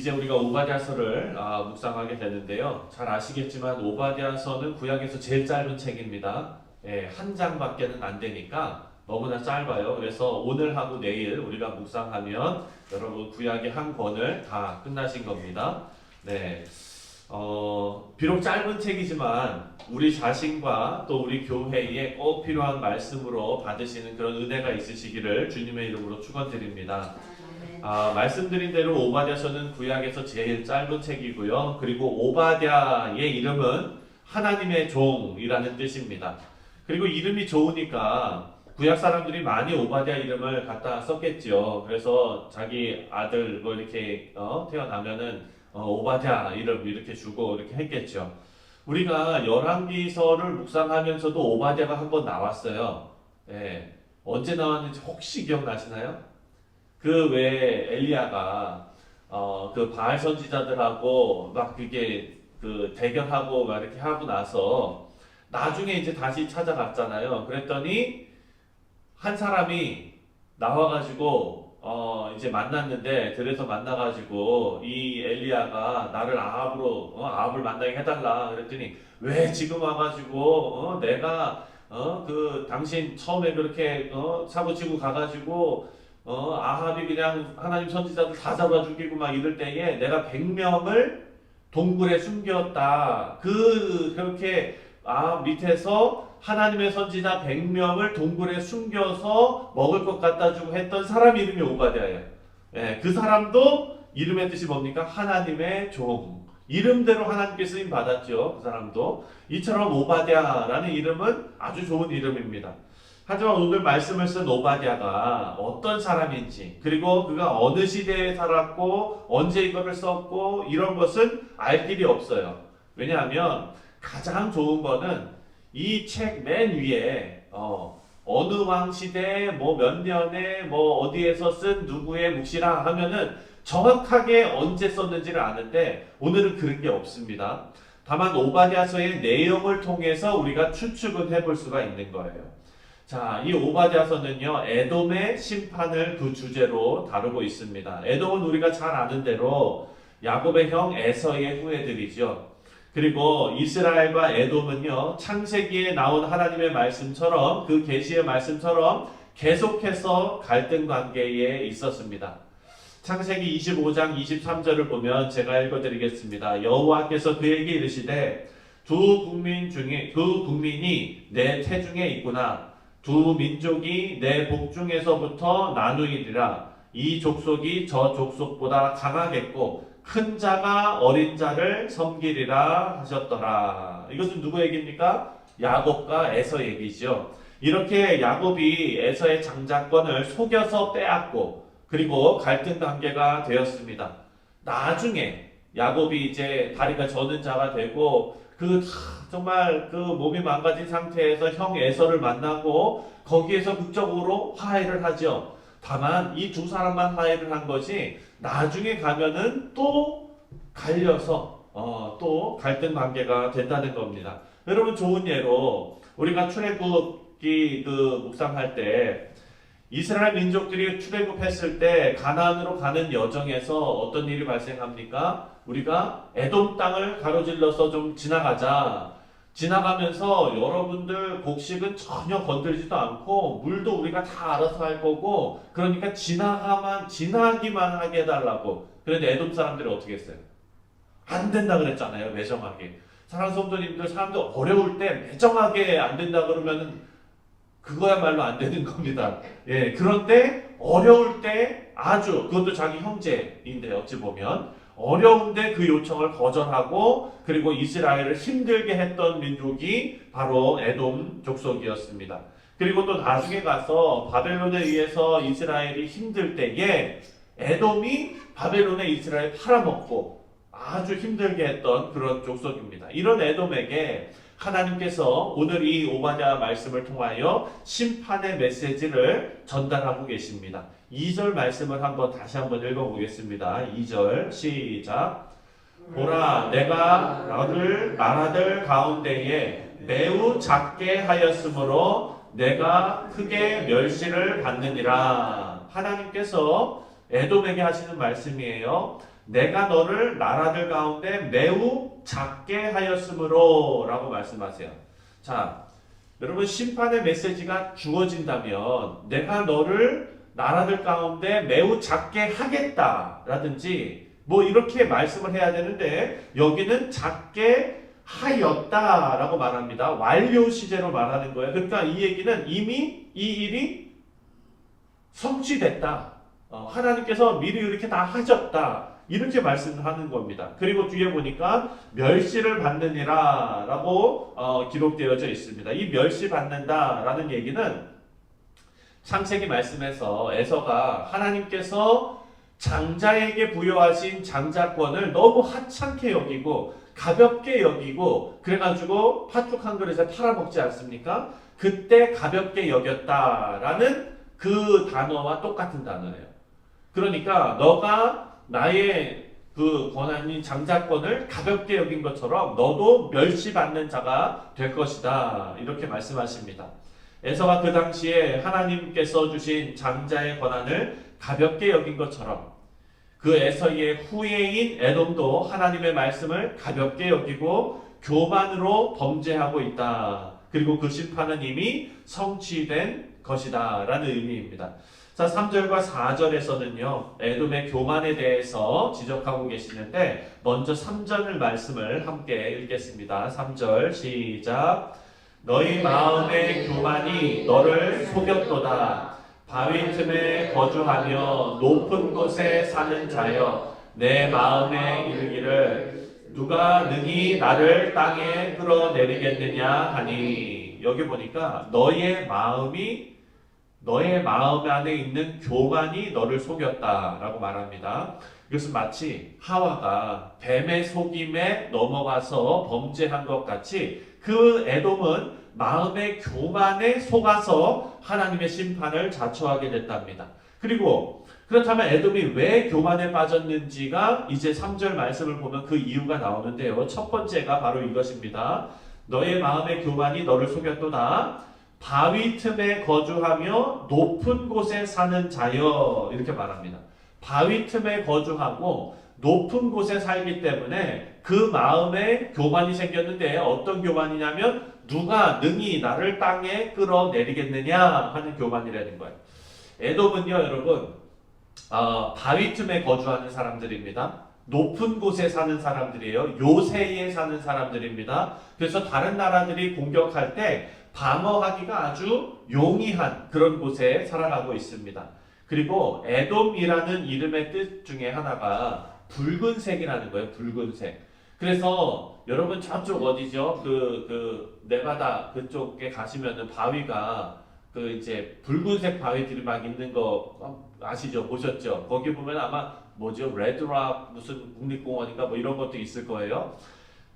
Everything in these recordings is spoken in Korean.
이제 우리가 오바댜서를 묵상하게 되는데요. 잘 아시겠지만 오바댜서는 구약에서 제일 짧은 책입니다. 예, 한 장밖에는 안 되니까 너무나 짧아요. 그래서 오늘 하고 내일 우리가 묵상하면 여러분 구약의 한 권을 다 끝나신 겁니다. 네, 비록 짧은 책이지만 우리 자신과 또 우리 교회에 꼭 필요한 말씀으로 받으시는 그런 은혜가 있으시기를 주님의 이름으로 축원드립니다. 말씀드린 대로 오바댜서는 구약에서 제일 짧은 책이고요. 그리고 오바댜의 이름은 하나님의 종이라는 뜻입니다. 그리고 이름이 좋으니까 구약 사람들이 많이 오바댜 이름을 갖다 썼겠죠. 그래서 자기 아들 뭐 이렇게 태어나면은 오바댜 이름 이렇게 주고 이렇게 했겠죠. 우리가 열왕기서를 묵상하면서도 오바댜가 한번 나왔어요. 예, 언제 나왔는지 혹시 기억나시나요? 그 외에 엘리야가 그 바알 선지자들하고 막 그게 그 대결하고 막 이렇게 하고 나서 나중에 이제 다시 찾아갔잖아요. 그랬더니 한 사람이 나와가지고 이제 만났는데 들에서 만나가지고 이 엘리야가 나를 아합을 만나게 해달라 그랬더니 왜 지금 와가지고 내가 그 당신 처음에 그렇게 사고치고 가가지고 아합이 그냥 하나님 선지자들 다 잡아 죽이고 막 이럴 때에 내가 100명을 동굴에 숨겼다. 그렇게 아합 밑에서 하나님의 선지자 100명을 동굴에 숨겨서 먹을 것 갖다 주고 했던 사람 이름이 오바댜예요. 예, 그 사람도 이름의 뜻이 뭡니까? 하나님의 종. 이름대로 하나님께 쓰임 받았죠. 그 사람도. 이처럼 오바댜라는 이름은 아주 좋은 이름입니다. 하지만 오늘 말씀을 쓴 오바댜가 어떤 사람인지 그리고 그가 어느 시대에 살았고 언제 이거를 썼고 이런 것은 알 길이 없어요. 왜냐하면 가장 좋은 거는 이 책 맨 위에 어느 왕 시대 뭐 몇 년에 뭐 어디에서 쓴 누구의 묵시라 하면은 정확하게 언제 썼는지를 아는데 오늘은 그런 게 없습니다. 다만 오바댜서의 내용을 통해서 우리가 추측은 해볼 수가 있는 거예요. 자, 이 오바댜서는요, 에돔의 심판을 그 주제로 다루고 있습니다. 에돔은 우리가 잘 아는 대로 야곱의 형 에서의 후예들이죠. 그리고 이스라엘과 에돔은요, 창세기에 나온 하나님의 말씀처럼 그 계시의 말씀처럼 계속해서 갈등 관계에 있었습니다. 창세기 25장 23절을 보면 제가 읽어드리겠습니다. 여호와께서 그에게 이르시되 두 국민이 내 태중에 있구나. 두 민족이 내 복중에서부터 나누이리라. 이 족속이 저 족속보다 강하겠고 큰 자가 어린 자를 섬기리라 하셨더라. 이것은 누구 얘기입니까? 야곱과 에서 얘기죠. 이렇게 야곱이 에서의 장자권을 속여서 빼앗고 그리고 갈등 관계가 되었습니다. 나중에 야곱이 이제 다리가 저는 자가 되고 정말 그 몸이 망가진 상태에서 형 에서를 만나고 거기에서 극적으로 화해를 하죠. 다만 이 두 사람만 화해를 한 것이 나중에 가면은 또 갈려서 또 갈등 관계가 된다는 겁니다. 여러분 좋은 예로 우리가 출애굽기 묵상할 때 이스라엘 민족들이 출애굽했을 때 가나안으로 가는 여정에서 어떤 일이 발생합니까? 우리가 에돔 땅을 가로질러서 좀 지나가면서 여러분들 곡식은 전혀 건들지도 않고 물도 우리가 다 알아서 할 거고 그러니까 지나기만 하게 해달라고. 그런데 에돔 사람들이 어떻게 했어요? 안 된다 그랬잖아요. 매정하게. 사랑하는 성도님들, 사람들 어려울 때 매정하게 안 된다 그러면은 그거야말로 안 되는 겁니다. 예, 그런데 어려울 때 그것도 자기 형제인데 어찌 보면 어려운데 그 요청을 거절하고 그리고 이스라엘을 힘들게 했던 민족이 바로 에돔 족속이었습니다. 그리고 또 나중에 가서 바벨론에 의해서 이스라엘이 힘들 때에 에돔이 바벨론에 이스라엘 팔아먹고 아주 힘들게 했던 그런 족속입니다. 이런 에돔에게 하나님께서 오늘 이 오바댜 말씀을 통하여 심판의 메시지를 전달하고 계십니다. 2절 말씀을 다시 한번 읽어보겠습니다. 2절 시작. 보라, 내가 너를 만아들 가운데에 매우 작게 하였으므로 내가 크게 멸시를 받느니라. 하나님께서 에돔에게 하시는 말씀이에요. 내가 너를 나라들 가운데 매우 작게 하였으므로 라고 말씀하세요. 자, 여러분 심판의 메시지가 주어진다면 내가 너를 나라들 가운데 매우 작게 하겠다라든지 뭐 이렇게 말씀을 해야 되는데 여기는 작게 하였다라고 말합니다. 완료 시제로 말하는 거예요. 그러니까 이 얘기는 이미 이 일이 성취됐다. 하나님께서 미리 이렇게 다 하셨다. 이렇게 말씀하는 겁니다. 그리고 뒤에 보니까 멸시를 받느니라 라고 기록되어져 있습니다. 이 멸시 받는다라는 얘기는 창세기 말씀에서 에서가 하나님께서 장자에게 부여하신 장자권을 너무 하찮게 여기고 가볍게 여기고 그래가지고 팥죽 한 그릇에 팔아먹지 않습니까? 그때 가볍게 여겼다라는 그 단어와 똑같은 단어예요. 그러니까 너가 나의 그 권한인 장자권을 가볍게 여긴 것처럼 너도 멸시받는 자가 될 것이다. 이렇게 말씀하십니다. 에서가 그 당시에 하나님께서 주신 장자의 권한을 가볍게 여긴 것처럼 그 에서의 후예인 에돔도 하나님의 말씀을 가볍게 여기고 교만으로 범죄하고 있다. 그리고 그 심판은 이미 성취된 것이다 라는 의미입니다. 자, 3절과 4절에서는요 에돔의 교만에 대해서 지적하고 계시는데 먼저 3절 말씀을 함께 읽겠습니다. 3절 시작. 너희 마음의 교만이 너를 속였도다. 바위 틈에 거주하며 높은 곳에 사는 자여 내 마음에 이르기를 누가 능히 나를 땅에 끌어내리겠느냐 하니. 여기 보니까 너의 마음 안에 있는 교만이 너를 속였다라고 말합니다. 이것은 마치 하와가 뱀의 속임에 넘어가서 범죄한 것 같이 그 에돔은 마음의 교만에 속아서 하나님의 심판을 자초하게 됐답니다. 그리고 그렇다면 에돔이 왜 교만에 빠졌는지가 이제 3절 말씀을 보면 그 이유가 나오는데요. 첫 번째가 바로 이것입니다. 너의 마음의 교만이 너를 속였도다. 바위 틈에 거주하며 높은 곳에 사는 자여 이렇게 말합니다. 바위 틈에 거주하고 높은 곳에 살기 때문에 그 마음에 교만이 생겼는데 어떤 교만이냐면 누가 능히 나를 땅에 끌어내리겠느냐 하는 교만이라는 거예요. 에돔은요 여러분 바위 틈에 거주하는 사람들입니다. 높은 곳에 사는 사람들이에요. 요새에 사는 사람들입니다. 그래서 다른 나라들이 공격할 때 방어하기가 아주 용이한 그런 곳에 살아가고 있습니다. 그리고 에돔이라는 이름의 뜻 중에 하나가 붉은색이라는 거예요. 붉은색. 그래서 여러분 저쪽 어디죠? 그 네바다 그쪽에 가시면은 바위가 그 이제 붉은색 바위들이 막 있는 거 아시죠? 보셨죠? 거기 보면 아마 뭐죠? 레드락 무슨 국립공원인가 뭐 이런 것도 있을 거예요.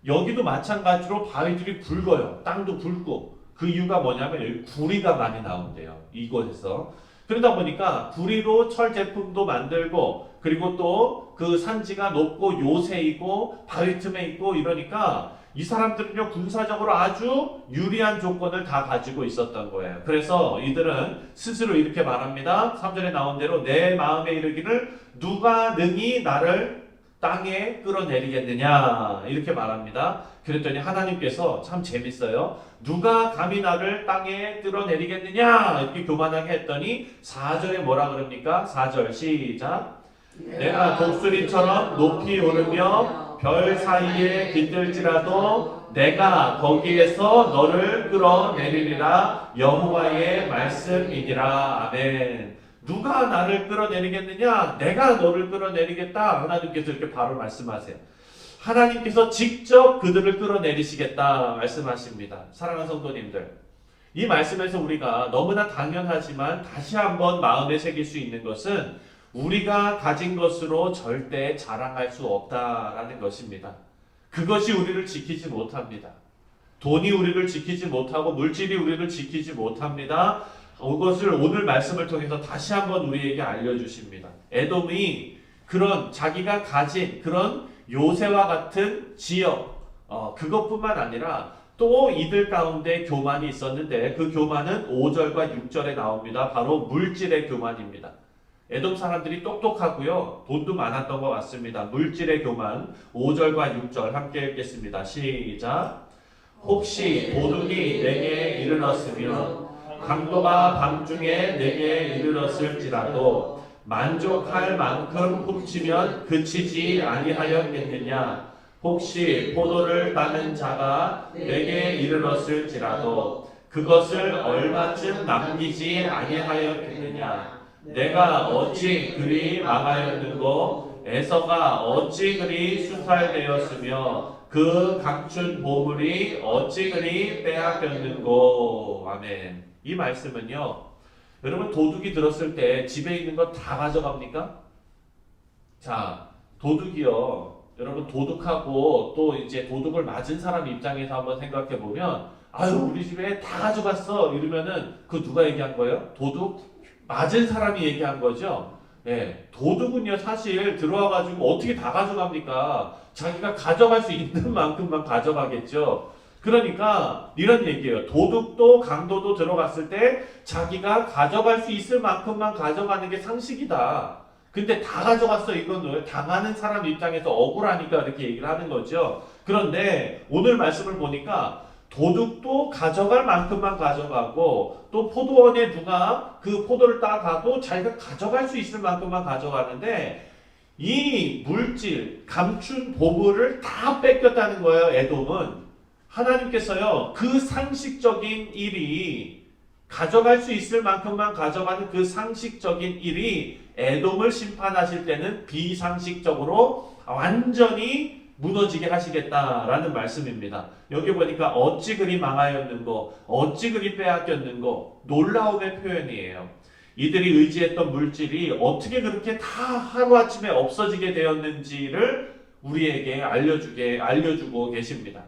여기도 마찬가지로 바위들이 붉어요. 땅도 붉고. 그 이유가 뭐냐면 여기 구리가 많이 나온대요. 이곳에서. 그러다 보니까 구리로 철 제품도 만들고 그리고 또 그 산지가 높고 요새이고 바위 틈에 있고 이러니까 이 사람들은요 군사적으로 아주 유리한 조건을 다 가지고 있었던 거예요. 그래서 이들은 스스로 이렇게 말합니다. 3절에 나온 대로 내 마음에 이르기를 누가 능히 나를 땅에 끌어내리겠느냐 이렇게 말합니다. 그랬더니 하나님께서 참 재밌어요. 누가 감히 나를 땅에 끌어내리겠느냐 이렇게 교만하게 했더니 4절에 뭐라 그럽니까? 4절 시작. 내가 독수리처럼 높이 오르며 별 사이에 깃들지라도 내가 거기에서 너를 끌어내리리라 여호와의 말씀이니라. 아멘. 누가 나를 끌어내리겠느냐? 내가 너를 끌어내리겠다. 하나님께서 이렇게 바로 말씀하세요. 하나님께서 직접 그들을 끌어내리시겠다 말씀하십니다. 사랑하는 성도님들, 이 말씀에서 우리가 너무나 당연하지만 다시 한번 마음에 새길 수 있는 것은 우리가 가진 것으로 절대 자랑할 수 없다라는 것입니다. 그것이 우리를 지키지 못합니다. 돈이 우리를 지키지 못하고 물질이 우리를 지키지 못합니다. 그것을 오늘 말씀을 통해서 다시 한번 우리에게 알려주십니다. 에돔이 그런 자기가 가진 그런 요새와 같은 지역 그것뿐만 아니라 또 이들 가운데 교만이 있었는데 그 교만은 5절과 6절에 나옵니다. 바로 물질의 교만입니다. 에돔 사람들이 똑똑하고요. 돈도 많았던 것 같습니다. 물질의 교만 5절과 6절 함께 읽겠습니다. 시작. 혹시 도둑이 내게 이르렀으면 강도가 밤중에 내게 이르렀을지라도 만족할 만큼 훔치면 그치지 아니하였겠느냐. 혹시 포도를 따는 자가 내게 이르렀을지라도 그것을 얼마쯤 남기지 아니하였겠느냐. 내가 어찌 그리 망하였는고 에서가 어찌 그리 수탈되었으며 그 각준 보물이 어찌 그리 빼앗겼는고. 아멘. 이 말씀은요, 여러분 도둑이 들었을 때 집에 있는 거 다 가져갑니까? 자, 도둑이요. 여러분 도둑하고 또 이제 도둑을 맞은 사람 입장에서 한번 생각해 보면, 아유 우리 집에 다 가져갔어 이러면은 그 누가 얘기한 거예요? 도둑 맞은 사람이 얘기한 거죠. 네, 도둑은요 사실 들어와가지고 어떻게 다 가져갑니까? 자기가 가져갈 수 있는 만큼만 가져가겠죠. 그러니까 이런 얘기예요. 도둑도 강도도 들어갔을 때 자기가 가져갈 수 있을 만큼만 가져가는 게 상식이다. 근데 다 가져갔어. 이건 당하는 사람 입장에서 억울하니까 이렇게 얘기를 하는 거죠. 그런데 오늘 말씀을 보니까 도둑도 가져갈 만큼만 가져가고 또 포도원에 누가 그 포도를 따가도 자기가 가져갈 수 있을 만큼만 가져가는데 이 물질, 감춘 보물을 다 뺏겼다는 거예요. 에돔은. 하나님께서요 그 상식적인 일이 가져갈 수 있을 만큼만 가져가는 그 상식적인 일이 에돔을 심판하실 때는 비상식적으로 완전히 무너지게 하시겠다라는 말씀입니다. 여기 보니까 어찌 그리 망하였는고 어찌 그리 빼앗겼는고 놀라움의 표현이에요. 이들이 의지했던 물질이 어떻게 그렇게 다 하루아침에 없어지게 되었는지를 우리에게 알려주고 계십니다.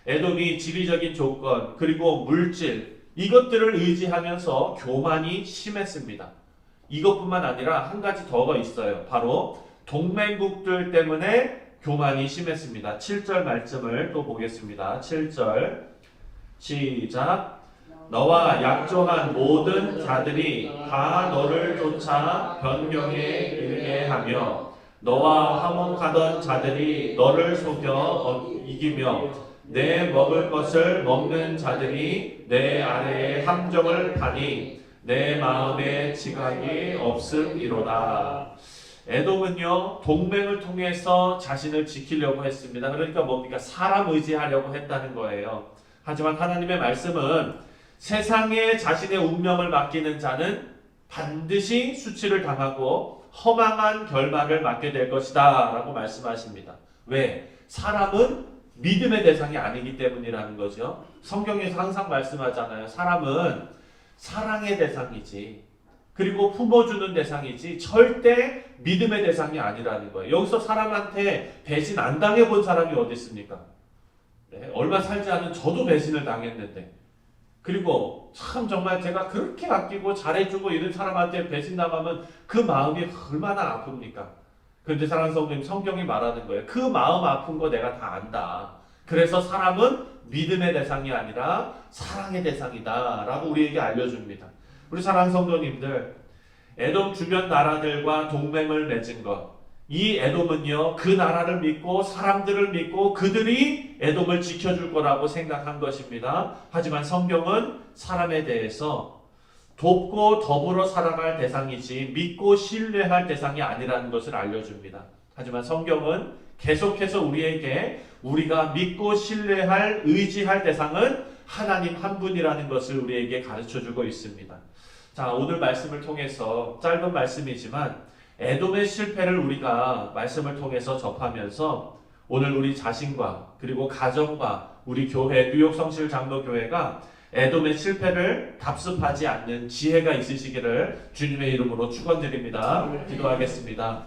에돔이 지리적인 조건 그리고 물질 이것들을 의지하면서 교만이 심했습니다. 이것뿐만 아니라 한 가지 더가 있어요. 바로 동맹국들 때문에 교만이 심했습니다. 7절 말씀을 또 보겠습니다. 7절 시작. 너와 약조한 모든 자들이 다 너를 쫓아 변경에 이르게 하며 너와 화목하던 자들이 너를 속여 이기며 내 먹을 것을 먹는 자들이 내 아래에 함정을 파니 내 마음에 지각이 없음이로다. 에돔은요 동맹을 통해서 자신을 지키려고 했습니다. 그러니까 뭡니까? 사람 의지하려고 했다는 거예요. 하지만 하나님의 말씀은 세상에 자신의 운명을 맡기는 자는 반드시 수치를 당하고 허망한 결말을 맞게 될 것이다 라고 말씀하십니다. 왜? 사람은 믿음의 대상이 아니기 때문이라는 거죠. 성경에서 항상 말씀하잖아요. 사람은 사랑의 대상이지 그리고 품어주는 대상이지 절대 믿음의 대상이 아니라는 거예요. 여기서 사람한테 배신 안 당해본 사람이 어디 있습니까? 네, 얼마 살지 않은 저도 배신을 당했는데 그리고 참 정말 제가 그렇게 아끼고 잘해주고 이런 사람한테 배신당하면 그 마음이 얼마나 아픕니까? 그런데 사랑하는 성도님 성경이 말하는 거예요. 그 마음 아픈 거 내가 다 안다. 그래서 사람은 믿음의 대상이 아니라 사랑의 대상이다 라고 우리에게 알려줍니다. 우리 사랑하는 성도님들 에돔 주변 나라들과 동맹을 맺은 것 이 에돔은요 그 나라를 믿고 사람들을 믿고 그들이 에돔을 지켜줄 거라고 생각한 것입니다. 하지만 성경은 사람에 대해서 돕고 더불어 살아갈 대상이지 믿고 신뢰할 대상이 아니라는 것을 알려줍니다. 하지만 성경은 계속해서 우리에게 우리가 믿고 신뢰할 의지할 대상은 하나님 한 분이라는 것을 우리에게 가르쳐주고 있습니다. 자, 오늘 말씀을 통해서 짧은 말씀이지만 에돔의 실패를 우리가 말씀을 통해서 접하면서 오늘 우리 자신과 그리고 가정과 우리 교회 뉴욕 성실 장로교회가 에돔의 실패를 답습하지 않는 지혜가 있으시기를 주님의 이름으로 축원드립니다. 기도하겠습니다.